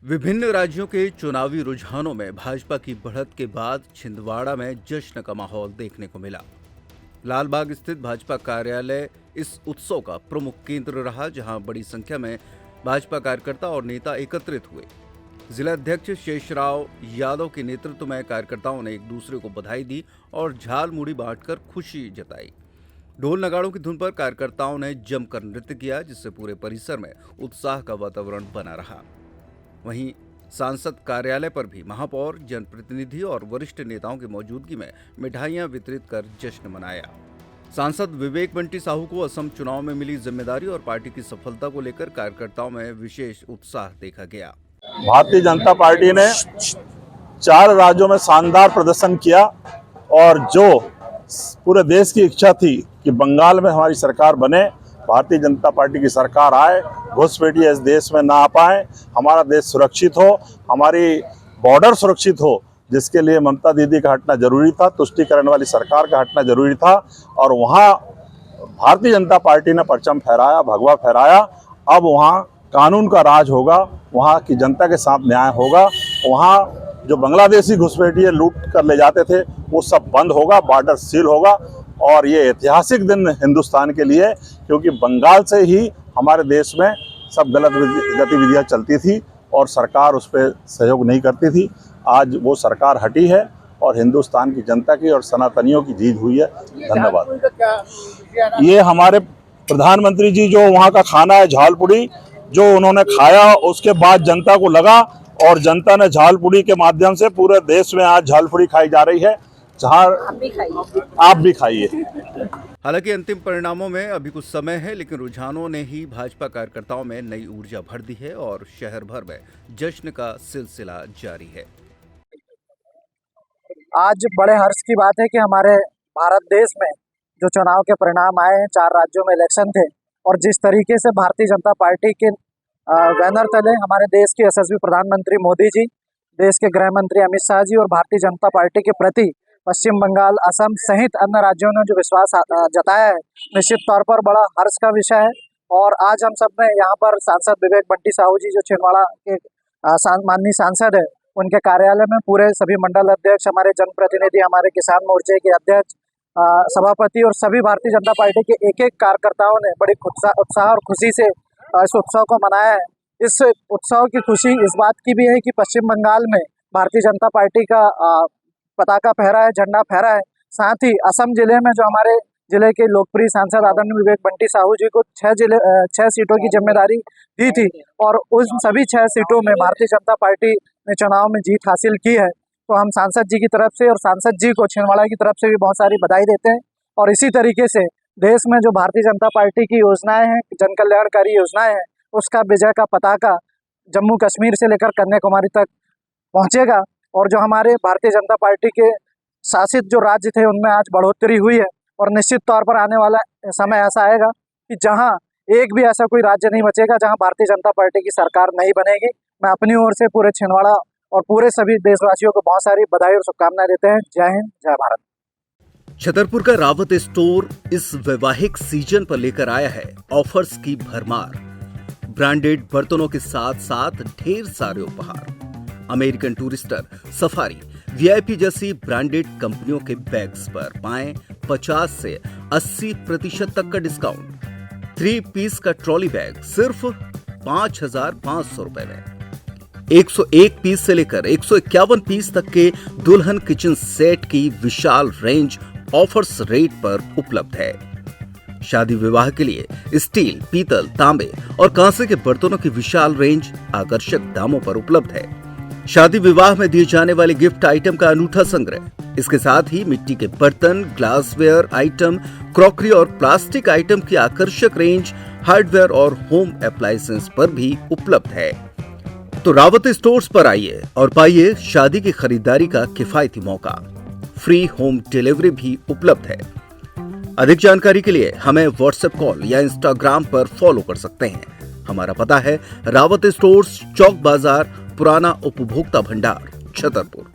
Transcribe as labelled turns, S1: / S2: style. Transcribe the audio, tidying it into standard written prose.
S1: विभिन्न राज्यों के चुनावी रुझानों में भाजपा की बढ़त के बाद छिंदवाड़ा में जश्न का माहौल देखने को मिला। लाल बाग स्थित भाजपा कार्यालय इस उत्सव का प्रमुख केंद्र रहा, जहां बड़ी संख्या में भाजपा कार्यकर्ता और नेता एकत्रित हुए। जिला अध्यक्ष शेषराव यादव के नेतृत्व में कार्यकर्ताओं ने एक दूसरे को बधाई दी और झाल मुड़ी बांटकर खुशी जताई। ढोल नगाड़ों की धुन पर कार्यकर्ताओं ने जमकर नृत्य किया, जिससे पूरे परिसर में उत्साह का वातावरण बना रहा। वहीं सांसद कार्यालय पर भी महापौर, जनप्रतिनिधि और वरिष्ठ नेताओं की मौजूदगी में मिठाइयां वितरित कर जश्न मनाया। सांसद विवेक बंटी साहू को असम चुनाव में मिली जिम्मेदारी और पार्टी की सफलता को लेकर कार्यकर्ताओं में विशेष उत्साह देखा गया।
S2: भारतीय जनता पार्टी ने 4 राज्यों में शानदार प्रदर्शन किया और जो पूरे देश की इच्छा थी कि बंगाल में हमारी सरकार बने, भारतीय जनता पार्टी की सरकार आए, घुसपैठिए इस देश में ना आ पाए, हमारा देश सुरक्षित हो, हमारी बॉर्डर सुरक्षित हो, जिसके लिए ममता दीदी का हटना जरूरी था, तुष्टिकरण वाली सरकार का हटना जरूरी था। और वहाँ भारतीय जनता पार्टी ने परचम फहराया, भगवा फहराया। अब वहाँ कानून का राज होगा, वहाँ की जनता के साथ न्याय होगा। वहाँ जो बांग्लादेशी घुसपैठिए लूट कर ले जाते थे वो सब बंद होगा, बॉर्डर सील होगा। और ये ऐतिहासिक दिन हिंदुस्तान के लिए, क्योंकि बंगाल से ही हमारे देश में सब गलत गतिविधियां चलती थी और सरकार उस पर सहयोग नहीं करती थी। आज वो सरकार हटी है और हिंदुस्तान की जनता की और सनातनियों की जीत हुई है। धन्यवाद। ये हमारे प्रधानमंत्री जी जो वहाँ का खाना है झालपुड़ी, जो उन्होंने खाया उसके बाद जनता को लगा और जनता ने झालपुड़ी के माध्यम से पूरे देश में आज झालपुड़ी खाई जा रही है। जहाँ आप भी खाइए।
S1: हालांकि अंतिम परिणामों में अभी कुछ समय है, लेकिन रुझानों ने ही भाजपा कार्यकर्ताओं में नई ऊर्जा भर दी है और शहर भर में जश्न का सिलसिला जारी है।
S3: आज बड़े हर्ष की बात है कि हमारे भारत देश में जो चुनाव के परिणाम आए हैं, 4 राज्यों में इलेक्शन थे और जिस तरीके से भारतीय जनता पार्टी के बैनर तले हमारे देश के यशस्वी प्रधानमंत्री मोदी जी, देश के गृह मंत्री अमित शाह जी और भारतीय जनता पार्टी के प्रति पश्चिम बंगाल, असम सहित अन्य राज्यों ने जो विश्वास जताया है, निश्चित तौर पर बड़ा हर्ष का विषय है। और आज हम सब ने यहाँ पर सांसद विवेक बंटी साहू जी जो छिंदवाड़ा के माननीय सांसद है, उनके कार्यालय में पूरे सभी मंडल अध्यक्ष, हमारे जनप्रतिनिधि, हमारे किसान मोर्चे के अध्यक्ष, सभापति और सभी भारतीय जनता पार्टी के एक कार्यकर्ताओं ने बड़ी उत्साह और खुशी से इस उत्सव को मनाया है। इस उत्सव की खुशी इस बात की भी है कि पश्चिम बंगाल में भारतीय जनता पार्टी का पताका फहरा है, झंडा फहरा है। साथ ही असम जिले में जो हमारे जिले के लोकप्रिय सांसद आदरणीय विवेक बंटी साहू जी को 6 सीटों की जिम्मेदारी दी थी और उन सभी 6 सीटों में भारतीय जनता पार्टी ने चुनाव में जीत हासिल की है। तो हम सांसद जी की तरफ से और सांसद जी को छिंदवाड़ा की तरफ से भी बहुत सारी बधाई देते हैं। और इसी तरीके से देश में जो भारतीय जनता पार्टी की योजनाएं हैं, जन कल्याणकारी योजनाएं हैं, उसका विजय का पताका जम्मू कश्मीर से लेकर कन्याकुमारी तक पहुंचेगा। और जो हमारे भारतीय जनता पार्टी के शासित जो राज्य थे उनमें आज बढ़ोतरी हुई है और निश्चित तौर पर आने वाला समय ऐसा आएगा कि जहां एक भी ऐसा कोई राज्य नहीं बचेगा जहां भारतीय जनता पार्टी की सरकार नहीं बनेगी। मैं अपनी ओर से पूरे छिंदवाड़ा और पूरे सभी देशवासियों को बहुत सारी बधाई और शुभकामनाएं देते हैं। जय हिंद, जय भारत।
S1: छतरपुर का रावत स्टोर इस वैवाहिक सीजन पर लेकर आया है ऑफर्स की भरमार। ब्रांडेड बर्तनों के साथ साथ ढेर सारे उपहार, अमेरिकन टूरिस्टर, सफारी, वीआईपी जैसी ब्रांडेड कंपनियों के बैग्स पर पाएं 50 से 80% तक का डिस्काउंट। 3 पीस का ट्रॉली बैग सिर्फ 5,500 रुपए में। 101 पीस से लेकर 151 पीस तक के दुल्हन किचन सेट की विशाल रेंज ऑफर्स रेट पर उपलब्ध है। शादी विवाह के लिए स्टील, पीतल, तांबे और कांसे के बर्तनों की विशाल रेंज आकर्षक दामों पर उपलब्ध है। शादी विवाह में दिए जाने वाले गिफ्ट आइटम का अनूठा संग्रह, इसके साथ ही मिट्टी के बर्तन, ग्लासवेयर आइटम, क्रॉकरी और प्लास्टिक आइटम की आकर्षक रेंज हार्डवेयर और होम अप्लायंसेस पर भी उपलब्ध है। तो रावत स्टोर्स पर आइए और पाइए शादी की खरीदारी का किफायती मौका। फ्री होम डिलीवरी भी उपलब्ध है। अधिक जानकारी के लिए हमें व्हाट्सएप कॉल या इंस्टाग्राम पर फॉलो कर सकते हैं। हमारा पता है रावत स्टोर्स, चौक बाजार, पुराना उपभोक्ता भंडार, छतरपुर।